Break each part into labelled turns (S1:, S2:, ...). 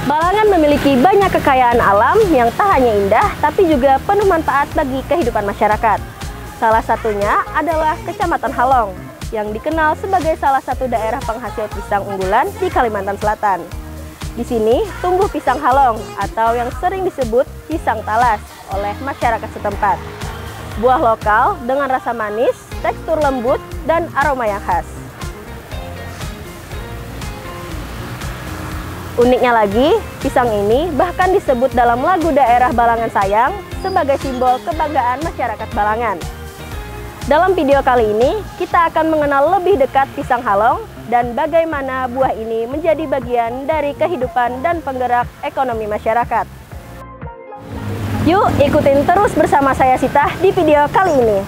S1: Balangan memiliki banyak kekayaan alam yang tak hanya indah, tapi juga penuh manfaat bagi kehidupan masyarakat. Salah satunya adalah Kecamatan Halong, yang dikenal sebagai salah satu daerah penghasil pisang unggulan di Kalimantan Selatan. Di sini tumbuh pisang halong atau yang sering disebut pisang talas oleh masyarakat setempat. Buah lokal dengan rasa manis, tekstur lembut, dan aroma yang khas. Uniknya lagi, pisang ini bahkan disebut dalam lagu daerah Balangan Sayang sebagai simbol kebanggaan masyarakat Balangan. Dalam video kali ini, kita akan mengenal lebih dekat pisang halong dan bagaimana buah ini menjadi bagian dari kehidupan dan penggerak ekonomi masyarakat. Yuk, ikutin terus bersama saya Sita di video kali ini.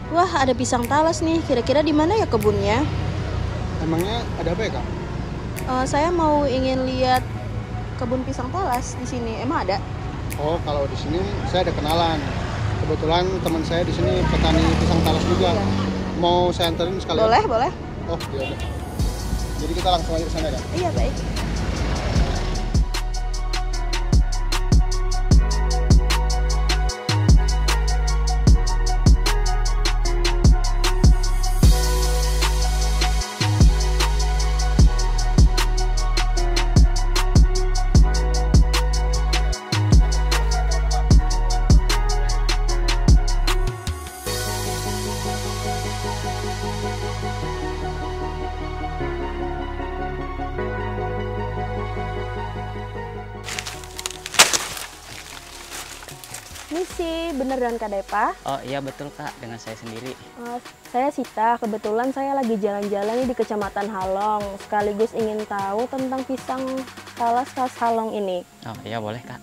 S1: Wah, ada pisang talas nih. Kira-kira di mana ya kebunnya?
S2: Emangnya ada apa ya, Kak?
S1: Saya ingin lihat kebun pisang talas di sini. Emang ada?
S2: Oh, kalau di sini saya ada kenalan. Kebetulan teman saya di sini petani pisang talas juga.
S1: Iya.
S2: Mau saya anterin sekalian?
S1: Boleh, boleh.
S2: Oh, iya. Jadi kita langsung aja ke sana, Kak?
S1: Iya, baik. Ini sih beneran Kak Depa?
S3: Oh iya betul Kak, dengan saya sendiri.
S1: Saya Sita, kebetulan saya lagi jalan-jalan di Kecamatan Halong. Sekaligus ingin tahu tentang pisang talas khas Halong ini.
S3: Oh iya boleh Kak.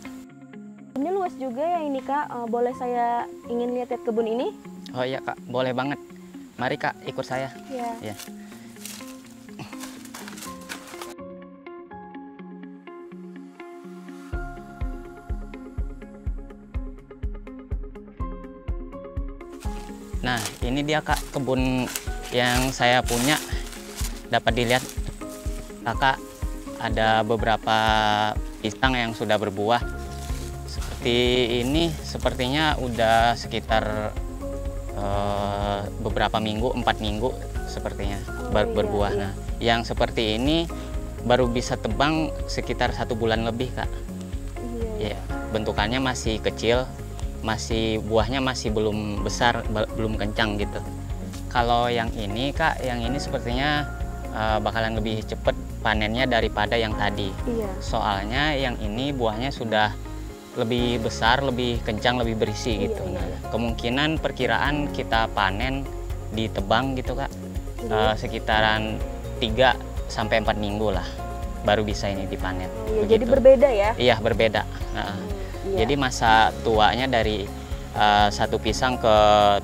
S1: Ini luas juga ya ini Kak, boleh saya ingin lihat kebun ini?
S3: Oh iya Kak, boleh banget. Mari Kak, ikut saya.
S1: Iya.
S3: Ya. Nah, ini dia Kak, kebun yang saya punya. Dapat dilihat Kakak, ada beberapa pisang yang sudah berbuah. Seperti ini, sepertinya udah sekitar beberapa minggu, 4 minggu sepertinya berbuah.
S1: Iya.
S3: Nah, yang seperti ini baru bisa tebang sekitar 1 bulan lebih Kak.
S1: Iya.
S3: Ya, bentukannya masih kecil. Buahnya masih belum besar, belum kencang gitu. Kalau yang ini Kak, yang ini sepertinya bakalan lebih cepat panennya daripada yang tadi.
S1: Iya.
S3: Soalnya yang ini buahnya sudah lebih besar, lebih kencang, lebih berisi gitu.
S1: Iya.
S3: Nah, kemungkinan perkiraan kita panen ditebang gitu Kak, sekitaran 3 sampai 4 minggu lah baru bisa ini dipanen.
S1: Iya, jadi berbeda ya?
S3: Iya, berbeda.
S1: Iya.
S3: Jadi masa tuanya dari satu pisang ke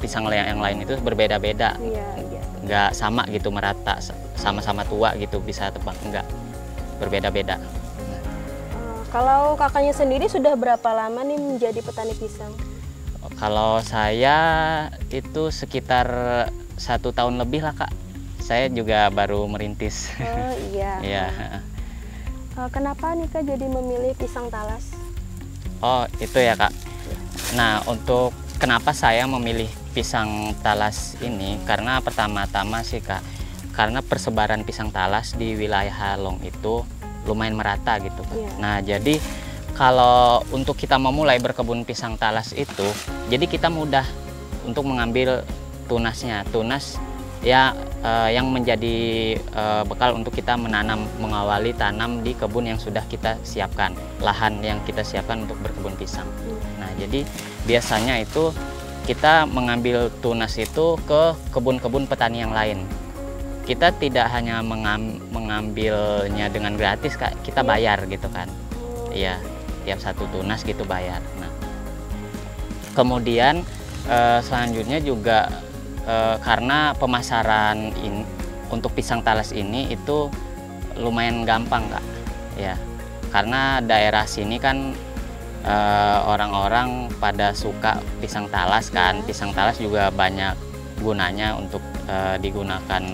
S3: pisang yang lain itu berbeda-beda.
S1: Iya.
S3: Nggak sama gitu, merata, sama-sama tua gitu bisa tebang. Enggak, berbeda-beda.
S1: Kalau kakaknya sendiri sudah berapa lama nih menjadi petani pisang?
S3: Kalau saya itu sekitar 1 tahun lebih lah Kak. Saya juga baru merintis.
S1: Oh iya.
S3: Iya.
S1: Kenapa nih Kak jadi memilih pisang talas?
S3: Oh itu ya Kak. Nah, untuk kenapa saya memilih pisang talas ini, karena pertama-tama sih Kak, karena persebaran pisang talas di wilayah Halong itu lumayan merata gitu Kak.
S1: Yeah.
S3: Nah, jadi kalau untuk kita memulai berkebun pisang talas itu, jadi kita mudah untuk mengambil tunasnya. Tunas ya yang menjadi bekal untuk kita mengawali tanam di kebun yang sudah kita siapkan, lahan yang kita siapkan untuk berkebun pisang. Nah, jadi biasanya itu kita mengambil tunas itu ke kebun-kebun petani yang lain. Kita tidak hanya mengambilnya dengan gratis, Kak, kita bayar gitu kan. Iya, tiap satu tunas gitu bayar. Nah, kemudian selanjutnya juga karena pemasaran untuk pisang talas ini itu lumayan gampang, Kak. Ya, karena daerah sini kan orang-orang pada suka pisang talas kan. Pisang talas juga banyak gunanya untuk digunakan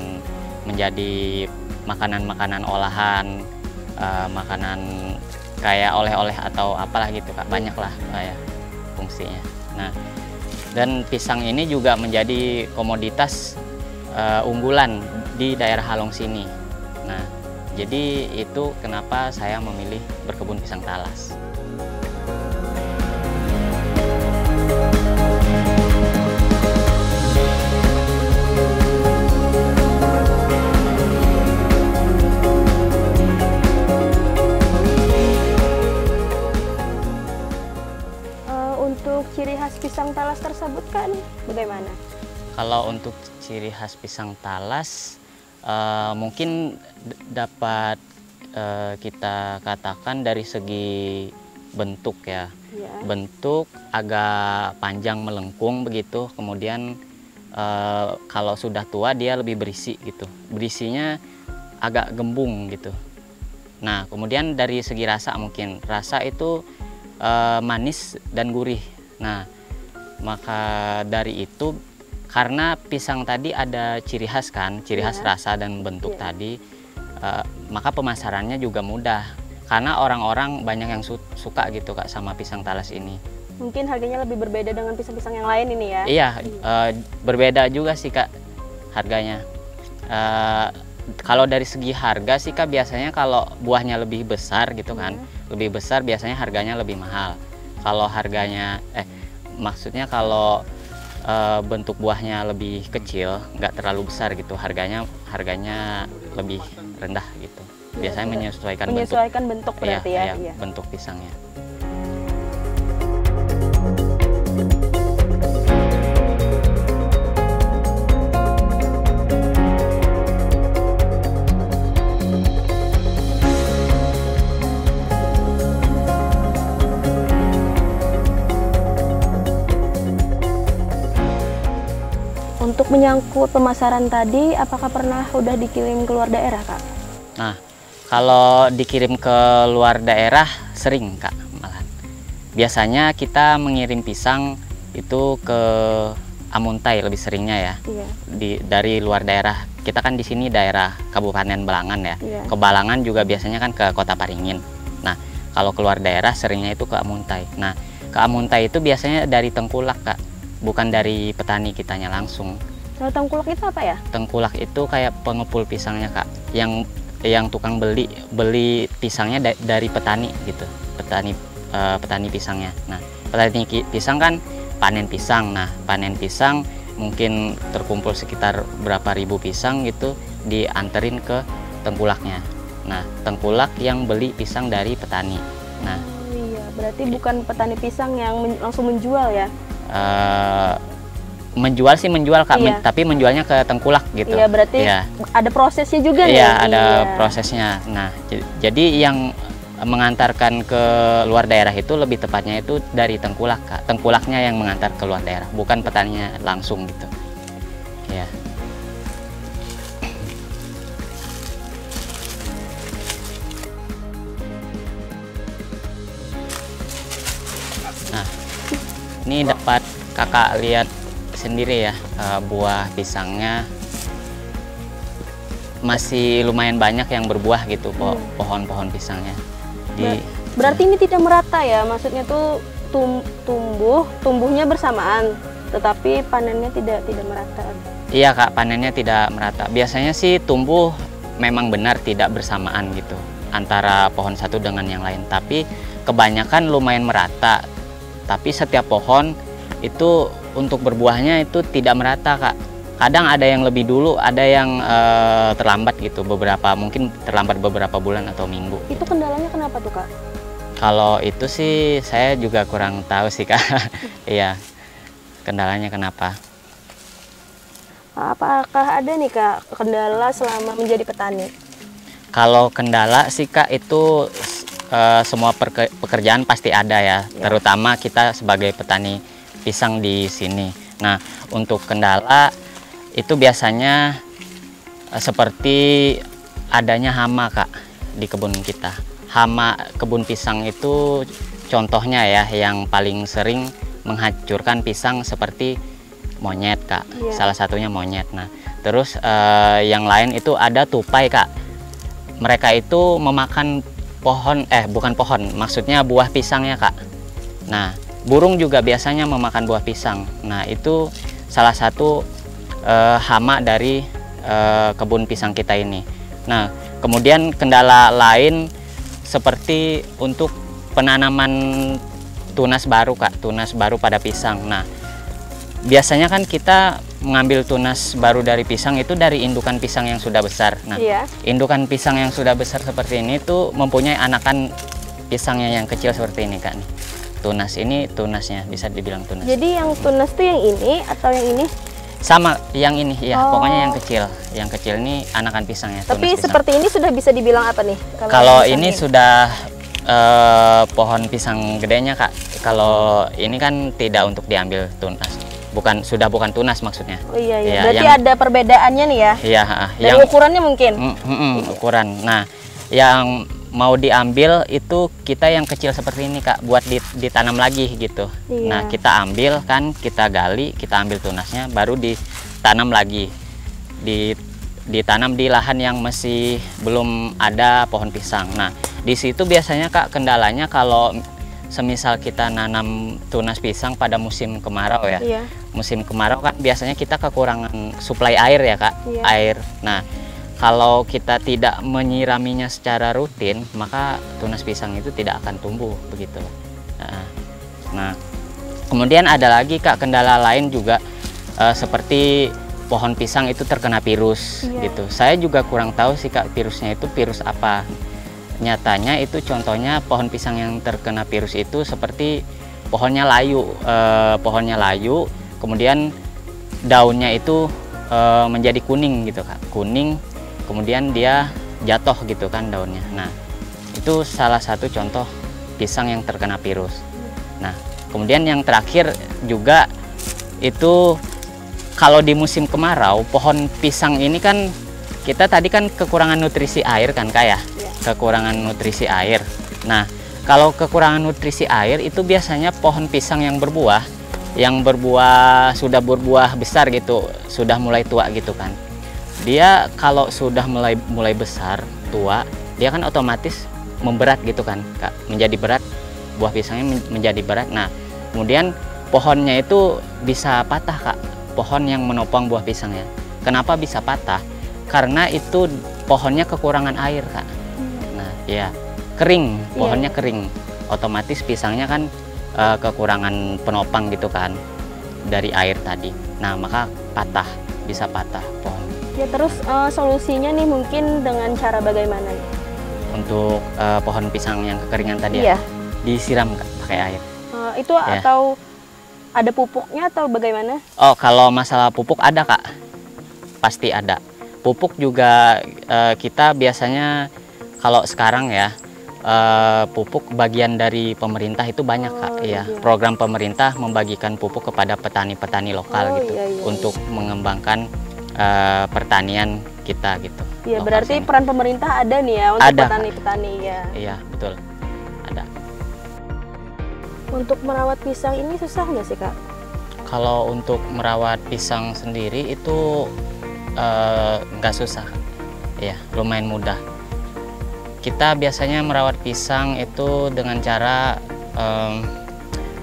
S3: menjadi makanan-makanan olahan, makanan kayak oleh-oleh atau apalah gitu, Kak. Banyak lah ya fungsinya. Nah, dan pisang ini juga menjadi komoditas unggulan di daerah Halong sini. Nah, jadi itu kenapa saya memilih berkebun pisang talas.
S1: Untuk ciri khas pisang talas tersebut kan bagaimana?
S3: Kalau untuk ciri khas pisang talas mungkin dapat kita katakan dari segi bentuk ya. Bentuk agak panjang melengkung begitu, kemudian kalau sudah tua dia lebih berisi gitu. Berisinya agak gembung gitu. Nah, kemudian dari segi rasa mungkin rasa itu manis dan gurih. Nah, maka dari itu karena pisang tadi ada ciri khas kan, ciri khas rasa dan bentuk tadi, maka pemasarannya juga mudah. Karena orang-orang banyak yang suka gitu, Kak, sama pisang talas ini.
S1: Mungkin harganya lebih berbeda dengan pisang-pisang yang lain ini ya?
S3: Iya, berbeda juga sih, Kak, harganya. Kalau dari segi harga sih, Kak, biasanya kalau buahnya lebih besar gitu kan, lebih besar biasanya harganya lebih mahal. Kalau harganya, maksudnya kalau bentuk buahnya lebih kecil, nggak terlalu besar gitu, harganya lebih rendah gitu. Biasanya menyesuaikan bentuk berarti ya? Iya, bentuk pisangnya.
S1: Untuk menyangkut pemasaran tadi, apakah pernah udah dikirim ke luar daerah, Kak?
S3: Nah, kalau dikirim ke luar daerah sering, Kak, malahan. Biasanya kita mengirim pisang itu ke Amuntai lebih seringnya ya. Iya. Dari luar daerah. Kita kan di sini daerah Kabupaten Balangan ya. Iya. Ke Balangan juga biasanya kan ke Kota Paringin. Nah, kalau keluar daerah seringnya itu ke Amuntai. Nah, ke Amuntai itu biasanya dari tengkulak, Kak. Bukan dari petani kitanya langsung.
S1: Kalau tengkulak itu apa ya?
S3: Tengkulak itu kayak pengepul pisangnya, Kak. Yang tukang beli pisangnya dari petani gitu. Petani pisangnya. Nah, petani pisang kan panen pisang. Nah, panen pisang mungkin terkumpul sekitar berapa ribu pisang gitu, dianterin ke tengkulaknya. Nah, tengkulak yang beli pisang dari petani. Nah,
S1: iya, berarti bukan petani pisang yang langsung menjual ya?
S3: Menjual sih menjual, Kak, iya. Tapi menjualnya ke tengkulak gitu.
S1: Iya, berarti ada prosesnya juga nih.
S3: Iya, ada prosesnya. Nah, jadi yang mengantarkan ke luar daerah itu lebih tepatnya itu dari tengkulak, Kak. Tengkulaknya yang mengantar ke luar daerah, bukan petaninya langsung gitu. Ya. Nah, ini dapat Kakak lihat sendiri ya, buah pisangnya masih lumayan banyak yang berbuah gitu, pohon-pohon pisangnya.
S1: Berarti ini tidak merata ya, maksudnya tuh tumbuhnya bersamaan, tetapi panennya tidak merata.
S3: Iya, Kak, panennya tidak merata. Biasanya sih tumbuh memang benar tidak bersamaan gitu antara pohon satu dengan yang lain, tapi kebanyakan lumayan merata. Tapi setiap pohon itu untuk berbuahnya itu tidak merata, Kak. Kadang ada yang lebih dulu, ada yang terlambat gitu, mungkin terlambat beberapa bulan atau minggu.
S1: Itu kendalanya kenapa tuh, Kak?
S3: Kalau itu sih saya juga kurang tahu sih, Kak. Iya, kendalanya kenapa.
S1: Apakah ada nih, Kak, kendala selama menjadi petani?
S3: Kalau kendala sih, Kak, itu semua pekerjaan pasti ada ya, terutama kita sebagai petani pisang di sini. Nah, untuk kendala itu biasanya seperti adanya hama, Kak, di kebun kita. Hama kebun pisang itu contohnya ya, yang paling sering menghancurkan pisang seperti monyet, Kak. Salah satunya monyet. Nah, terus yang lain itu ada tupai, Kak. Mereka itu memakan bukan pohon, maksudnya buah pisangnya, Kak. Nah, burung juga biasanya memakan buah pisang. Nah, itu salah satu hama dari kebun pisang kita ini. Nah, kemudian kendala lain seperti untuk penanaman tunas baru, Kak, tunas baru pada pisang. Nah, biasanya kan kita mengambil tunas baru dari pisang itu dari indukan pisang yang sudah besar. Nah, indukan pisang yang sudah besar seperti ini tuh mempunyai anakan pisangnya yang kecil seperti ini, Kak. Nih, tunas ini tunasnya bisa dibilang tunas.
S1: Jadi yang tunas tuh yang ini atau yang ini?
S3: Sama yang ini ya, pokoknya yang kecil. Yang kecil ini anakan pisangnya.
S1: Tapi
S3: pisang.
S1: seperti ini sudah bisa dibilang apa nih?
S3: Kalau ini sudah pohon pisang gedenya, Kak. Kalau ini kan tidak untuk diambil tunas. Sudah bukan tunas maksudnya.
S1: Oh iya, iya.
S3: Ya,
S1: Berarti ada perbedaannya nih ya?
S3: Iya.
S1: Dari ukurannya mungkin?
S3: Ukuran. Nah, yang mau diambil itu kita yang kecil seperti ini, Kak, buat ditanam lagi gitu. Nah, kita ambil kan, kita gali, kita ambil tunasnya, baru ditanam lagi. Ditanam di lahan yang masih belum ada pohon pisang. Nah, di situ biasanya, Kak, kendalanya kalau semisal kita nanam tunas pisang pada musim kemarau ya. Musim kemarau kan biasanya kita kekurangan suplai air ya, Kak. Air. Nah, kalau kita tidak menyiraminya secara rutin, maka tunas pisang itu tidak akan tumbuh begitu. Nah, kemudian ada lagi, Kak, kendala lain juga seperti pohon pisang itu terkena virus gitu. Saya juga kurang tahu sih, Kak, virusnya itu virus apa. Nyatanya itu contohnya pohon pisang yang terkena virus itu seperti pohonnya layu, kemudian daunnya itu menjadi kuning gitu, Kak. Kuning. Kemudian dia jatuh gitu kan daunnya. Nah, itu salah satu contoh pisang yang terkena virus. Nah, kemudian yang terakhir juga itu kalau di musim kemarau, pohon pisang ini kan kita tadi kan kekurangan nutrisi air kan, Kak ya? Kekurangan nutrisi air. Nah, kalau kekurangan nutrisi air itu biasanya pohon pisang yang sudah berbuah besar gitu, sudah mulai tua gitu kan. Dia kalau sudah mulai besar, tua, dia kan otomatis memberat gitu kan, Kak. Menjadi berat, buah pisangnya menjadi berat. Nah, kemudian pohonnya itu bisa patah, Kak. Pohon yang menopang buah pisangnya. Kenapa bisa patah? Karena itu pohonnya kekurangan air, Kak. Nah, ya kering, pohonnya kering. Otomatis pisangnya kan kekurangan penopang gitu kan dari air tadi. Nah, maka bisa patah pohon.
S1: Ya, terus solusinya nih mungkin dengan cara bagaimana nih?
S3: Untuk pohon pisang yang kekeringan tadi ya, disiram, Kak, pakai air.
S1: Itu atau ada pupuknya atau bagaimana?
S3: Oh, kalau masalah pupuk ada, Kak, pasti ada. Pupuk juga kita biasanya kalau sekarang ya pupuk bagian dari pemerintah itu banyak, Kak. Program pemerintah membagikan pupuk kepada petani-petani lokal gitu untuk mengembangkan pertanian kita gitu.
S1: Iya, berarti peran pemerintah ada nih ya untuk petani-petani ya.
S3: Iya, betul. Ada.
S1: Untuk merawat pisang ini susah nggak sih, Kak?
S3: Kalau untuk merawat pisang sendiri itu nggak susah. Ya, lumayan mudah. Kita biasanya merawat pisang itu dengan cara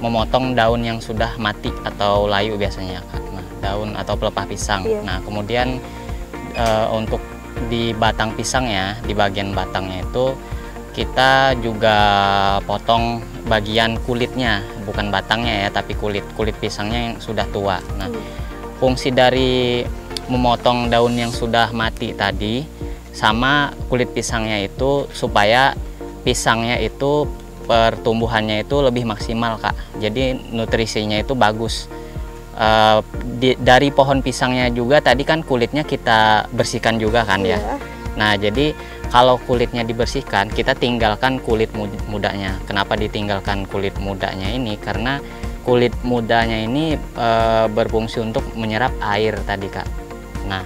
S3: memotong daun yang sudah mati atau layu biasanya, Kak. Daun atau pelepah pisang. Nah, kemudian untuk di batang pisangnya, di bagian batangnya itu kita juga potong bagian kulitnya, bukan batangnya ya, tapi kulit pisangnya yang sudah tua. Nah, fungsi dari memotong daun yang sudah mati tadi sama kulit pisangnya itu supaya pisangnya itu pertumbuhannya itu lebih maksimal, Kak. Jadi nutrisinya itu bagus. Dari pohon pisangnya juga tadi kan kulitnya kita bersihkan juga kan ya. Nah, jadi kalau kulitnya dibersihkan, kita tinggalkan kulit mudanya. Kenapa ditinggalkan kulit mudanya ini? Karena kulit mudanya ini berfungsi untuk menyerap air tadi, Kak. Nah,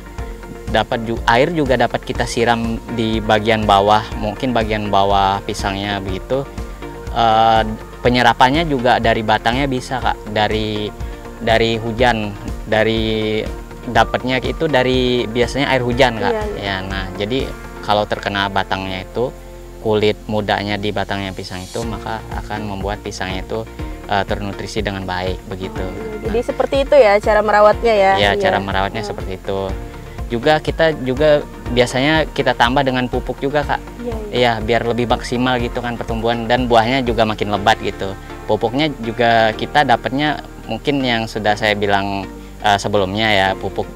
S3: air juga dapat kita siram di bagian bawah, mungkin bagian bawah pisangnya begitu. Penyerapannya juga dari batangnya bisa, Kak. Dari hujan, dapatnya itu dari biasanya air hujan, Kak. Ya, nah jadi kalau terkena batangnya itu, kulit mudanya di batangnya pisang itu, maka akan membuat pisangnya itu ternutrisi dengan baik begitu.
S1: Jadi seperti itu ya cara merawatnya ya?
S3: Ya, cara merawatnya seperti itu. Juga kita biasanya kita tambah dengan pupuk juga, Kak. Iya, biar lebih maksimal gitu kan pertumbuhan, dan buahnya juga makin lebat gitu. Pupuknya juga kita dapatnya mungkin yang sudah saya bilang sebelumnya ya, pupuk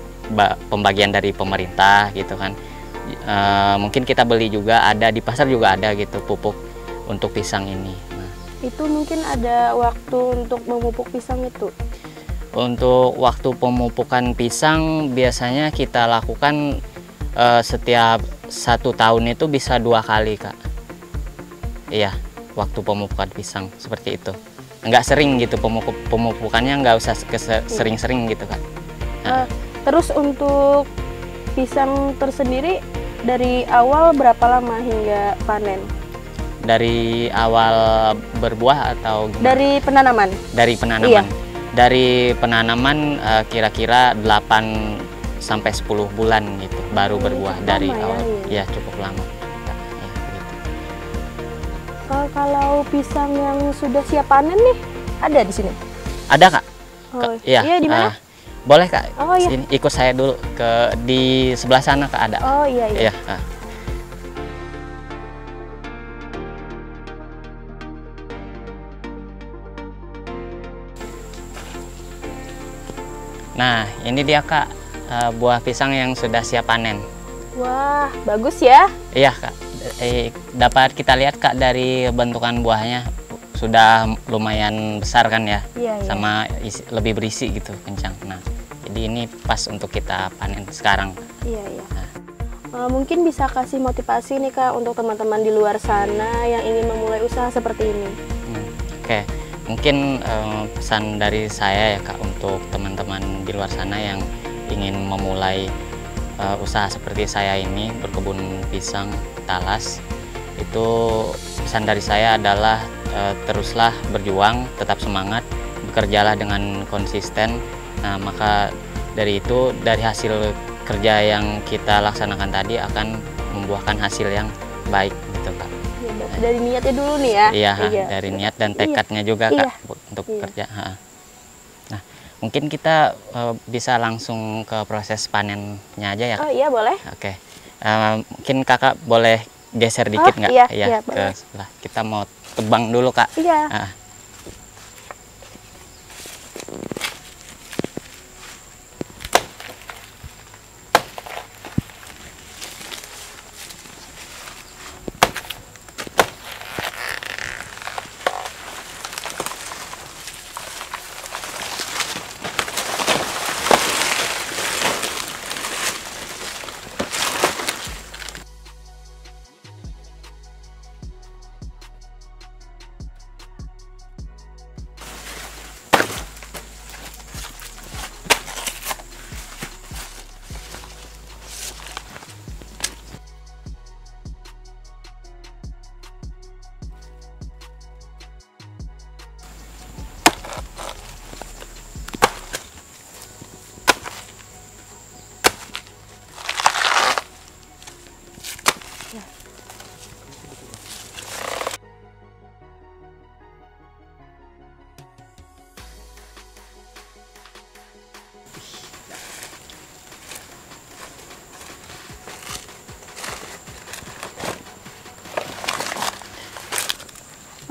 S3: pembagian dari pemerintah gitu kan. Mungkin kita beli juga, ada di pasar juga ada gitu pupuk untuk pisang ini. Nah,
S1: itu mungkin ada waktu untuk memupuk pisang itu?
S3: Untuk waktu pemupukan pisang biasanya kita lakukan setiap 1 tahun itu bisa 2 kali, Kak. Iya, waktu pemupukan pisang seperti itu. Nggak sering gitu pemupukannya, nggak usah sering-sering gitu, Kak. Nah.
S1: Terus untuk pisang tersendiri dari awal berapa lama hingga panen?
S3: Dari awal berbuah atau gimana?
S1: Dari penanaman?
S3: Dari penanaman. Iya. Dari penanaman kira-kira 8 sampai 10 bulan gitu baru berbuah dari awal. Ya, cukup lama.
S1: Kalau pisang yang sudah siap panen nih, ada di sini?
S3: Ada, Kak.
S1: Iya, di mana?
S3: Boleh, Kak.
S1: Iya.
S3: Sini, ikut saya dulu di sebelah sana, Kak, ada.
S1: Oh iya.
S3: Iya. Nah, ini dia, Kak, buah pisang yang sudah siap panen.
S1: Wah, bagus ya?
S3: Iya, Kak. Dapat kita lihat, Kak, dari bentukan buahnya sudah lumayan besar kan ya.
S1: Iya.
S3: Sama lebih berisi gitu, kencang. Nah, jadi ini pas untuk kita panen sekarang.
S1: Iya. Nah. Mungkin bisa kasih motivasi nih, Kak, untuk teman-teman di luar sana yang ingin memulai usaha seperti ini.
S3: Oke. Mungkin pesan dari saya ya, Kak, untuk teman-teman di luar sana yang ingin memulai usaha seperti saya ini, berkebun pisang talas, itu pesan dari saya adalah teruslah berjuang, tetap semangat, bekerjalah dengan konsisten. Nah, maka dari itu, dari hasil kerja yang kita laksanakan tadi akan membuahkan hasil yang baik gitu, Kak.
S1: Dari niatnya dulu nih ya?
S3: Iya. Dari niat dan tekadnya juga, Kak, untuk kerja. Nah, mungkin kita bisa langsung ke proses panennya aja ya, Kak?
S1: Oh iya, boleh.
S3: Oke. Mungkin Kakak boleh geser dikit nggak?
S1: Iya,
S3: ke sebelah. Kita mau tebang dulu, Kak.
S1: Iya.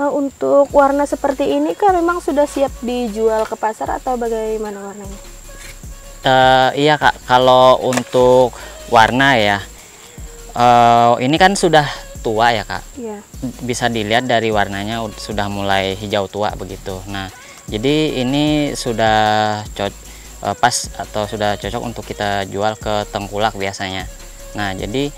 S1: Untuk warna seperti ini kan memang sudah siap dijual ke pasar atau bagaimana warnanya?
S3: Iya Kak, kalau untuk warna ya, ini kan sudah tua ya Kak.
S1: Iya.
S3: Bisa dilihat dari warnanya sudah mulai hijau tua begitu. Nah, jadi ini sudah pas atau sudah cocok untuk kita jual ke tengkulak biasanya. Nah, jadi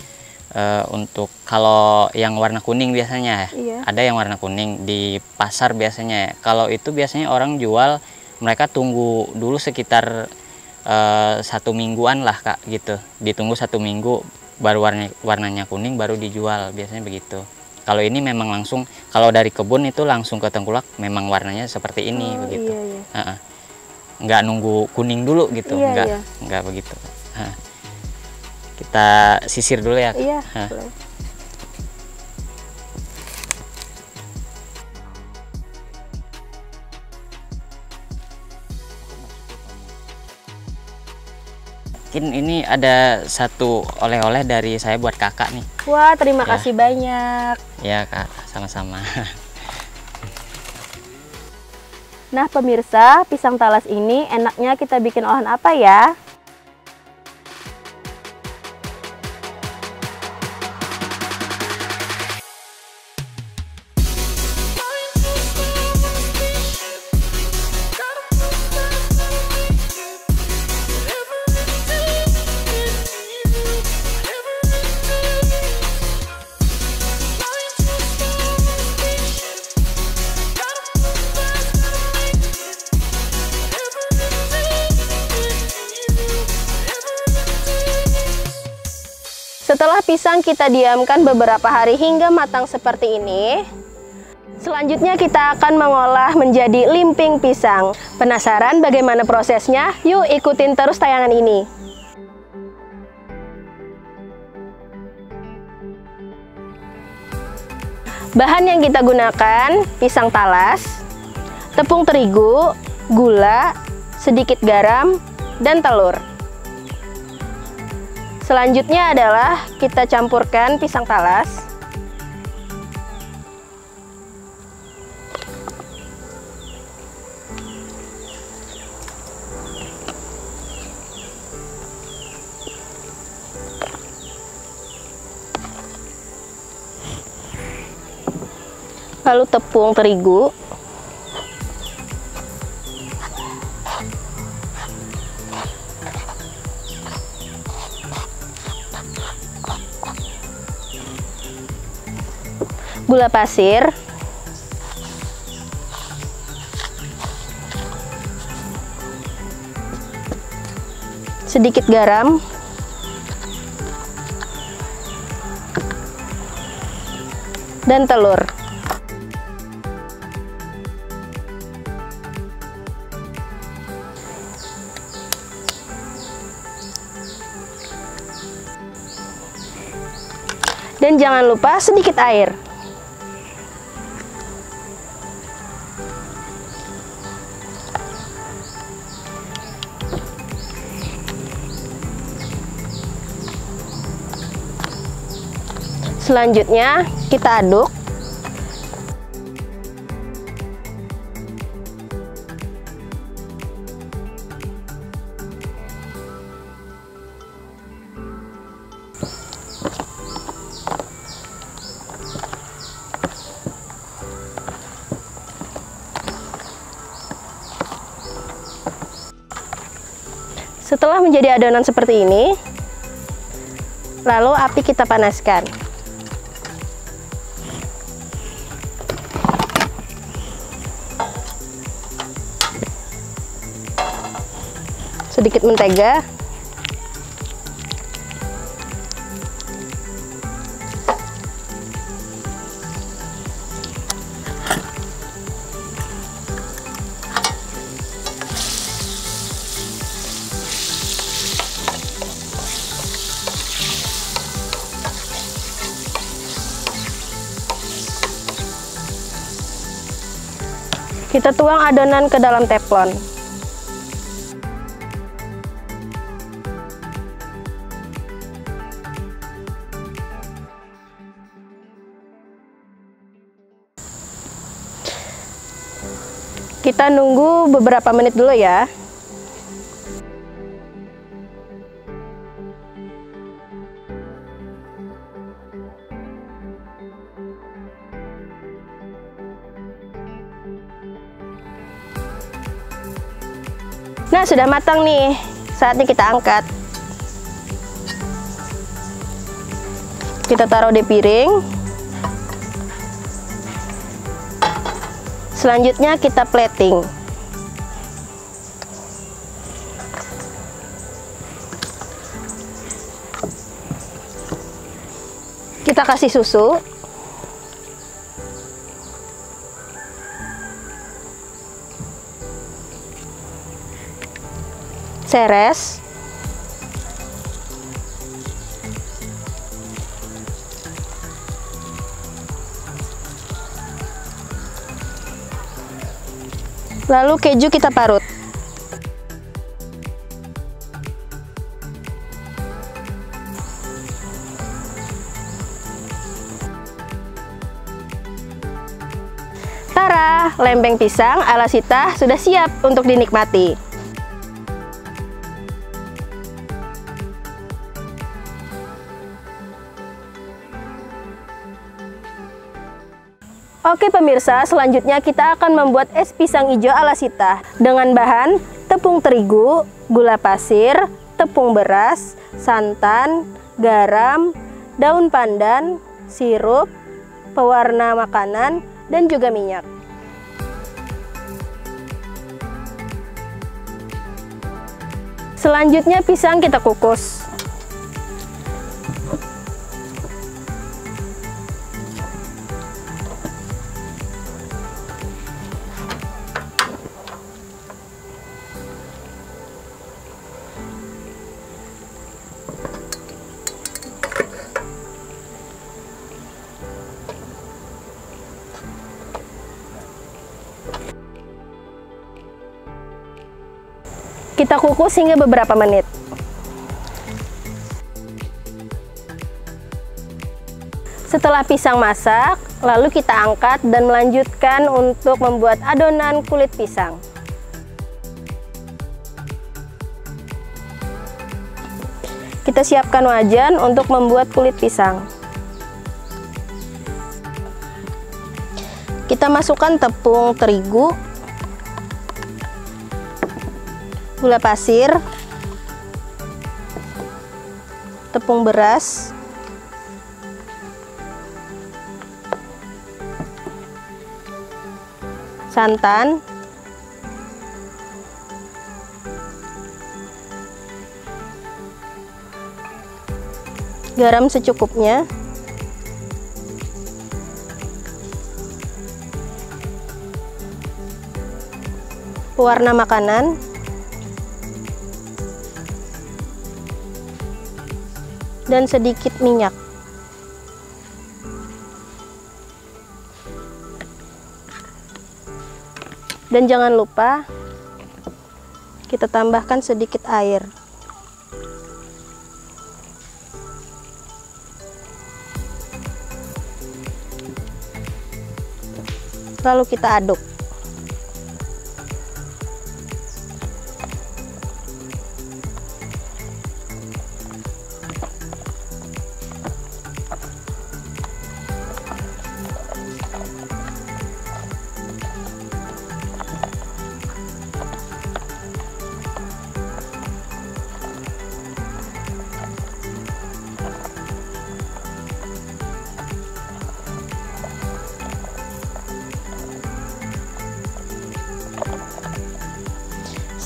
S3: untuk kalau yang warna kuning biasanya
S1: Iya.
S3: ada yang warna kuning di pasar biasanya. Kalau itu biasanya orang jual, mereka tunggu dulu sekitar 1 mingguan lah Kak gitu. Ditunggu 1 minggu baru warnanya kuning baru dijual, biasanya begitu. Kalau ini memang langsung, kalau dari kebun itu langsung ke tengkulak memang warnanya seperti ini begitu.
S1: Iya, iya.
S3: Nggak nunggu kuning dulu gitu,
S1: Iya,
S3: nggak begitu. Kita sisir dulu ya.
S1: Iya, boleh.
S3: Mungkin ini ada satu oleh-oleh dari saya buat kakak nih.
S1: Wah, terima
S3: Ya.
S1: kasih banyak.
S3: Ya Kak, sama-sama.
S1: Nah pemirsa, pisang talas ini enaknya kita bikin olahan apa ya? Setelah pisang kita diamkan beberapa hari hingga matang seperti ini, selanjutnya kita akan mengolah menjadi limping pisang. Penasaran bagaimana prosesnya? Yuk ikutin terus tayangan ini. Bahan yang kita gunakan, pisang talas, tepung terigu, gula, sedikit garam, dan telur. Selanjutnya adalah kita campurkan pisang talas. Lalu tepung terigu. Gula pasir, sedikit garam, dan telur. Dan jangan lupa sedikit air. Selanjutnya kita aduk. Setelah menjadi adonan seperti ini, lalu api kita panaskan. Sedikit mentega, kita tuang adonan ke dalam teflon. Kita nunggu beberapa menit dulu ya. Nah, sudah matang nih. Saatnya kita angkat. Kita taruh di piring. Selanjutnya kita plating. Kita kasih susu. Seres. Lalu keju kita parut. Tara, lempeng pisang ala Sita sudah siap untuk dinikmati. Oke pemirsa, selanjutnya kita akan membuat es pisang hijau ala Sita dengan bahan tepung terigu, gula pasir, tepung beras, santan, garam, daun pandan, sirup, pewarna makanan, dan juga minyak. Selanjutnya pisang kita kukus. Kita kukus hingga beberapa menit. Setelah pisang masak, lalu kita angkat dan melanjutkan untuk membuat adonan kulit pisang. Kita siapkan wajan untuk membuat kulit pisang. Kita masukkan tepung terigu, gula pasir, tepung beras, santan, garam secukupnya, pewarna makanan, dan sedikit minyak. Dan jangan lupa kita tambahkan sedikit air. Lalu kita aduk.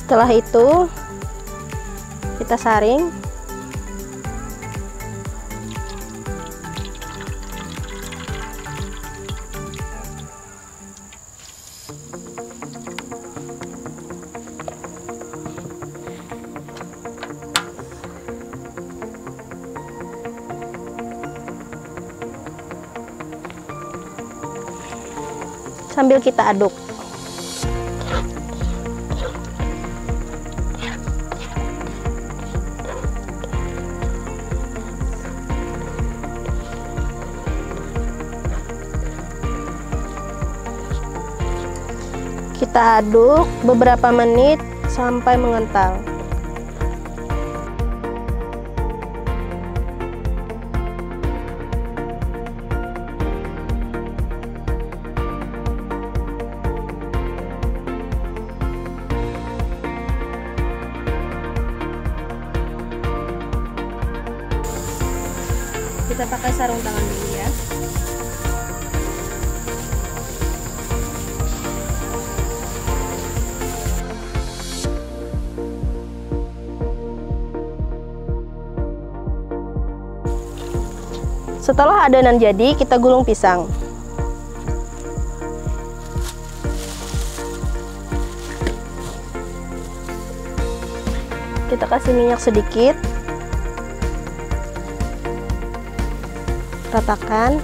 S1: Setelah itu kita saring. Sambil kita aduk. Kita aduk beberapa menit sampai mengental. Kita pakai sarung tangan dulu ya. Setelah adonan jadi, kita gulung pisang. Kita kasih minyak sedikit. Ratakan.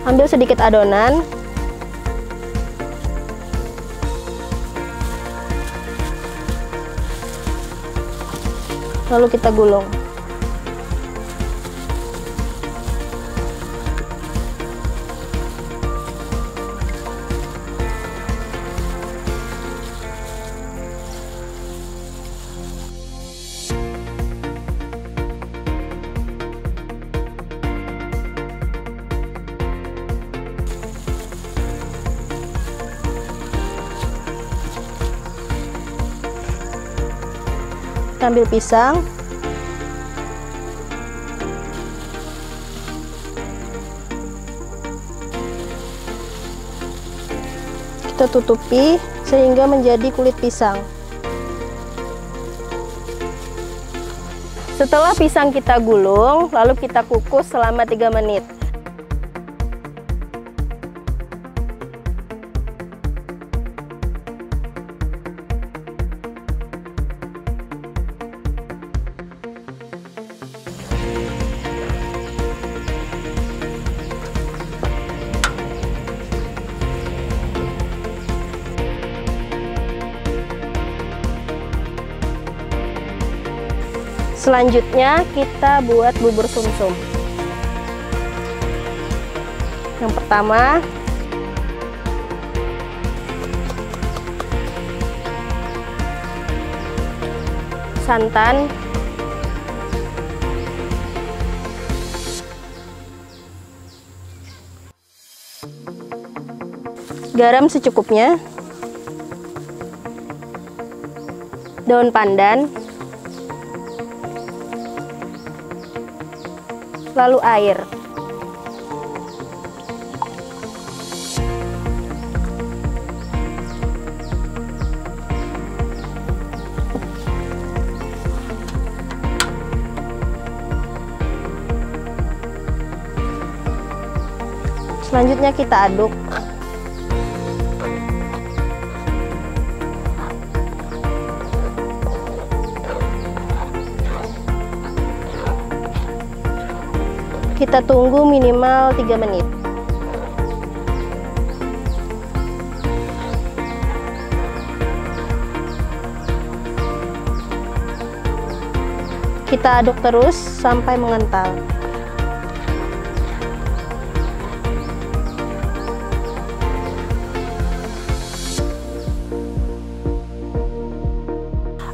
S1: Ambil sedikit adonan. Lalu kita gulung. Kita ambil pisang, kita tutupi sehingga menjadi kulit pisang. Setelah pisang kita gulung, lalu kita kukus selama 3 menit. Selanjutnya kita buat bubur sumsum. Yang pertama, santan, garam secukupnya, daun pandan, lalu air. Selanjutnya kita aduk. Kita tunggu minimal 3 menit. Kita aduk terus sampai mengental.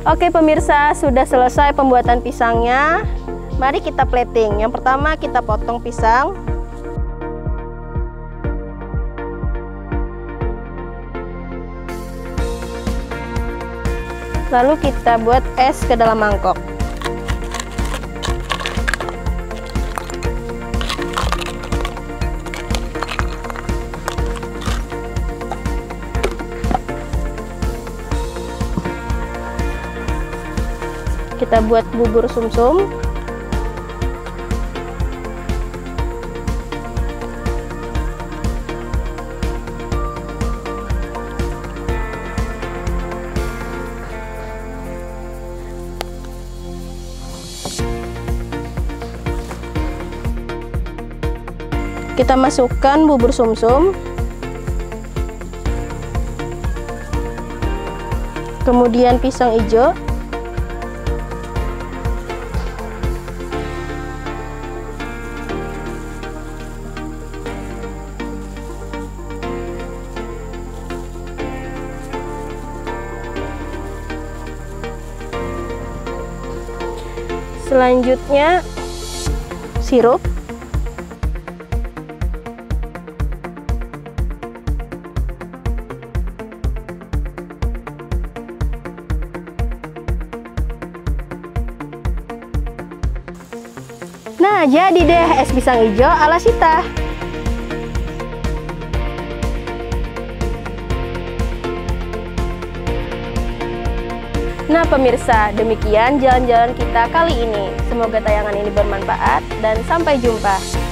S1: Oke pemirsa, sudah selesai pembuatan pisangnya. Mari kita plating. Yang pertama kita potong pisang. Lalu kita buat es ke dalam mangkok. Kita buat bubur sumsum. Kita masukkan bubur sumsum, kemudian pisang hijau, Selanjutnya sirup. Nah, jadi deh es pisang hijau ala Sita. Nah pemirsa, demikian jalan-jalan kita kali ini. Semoga tayangan ini bermanfaat dan sampai jumpa.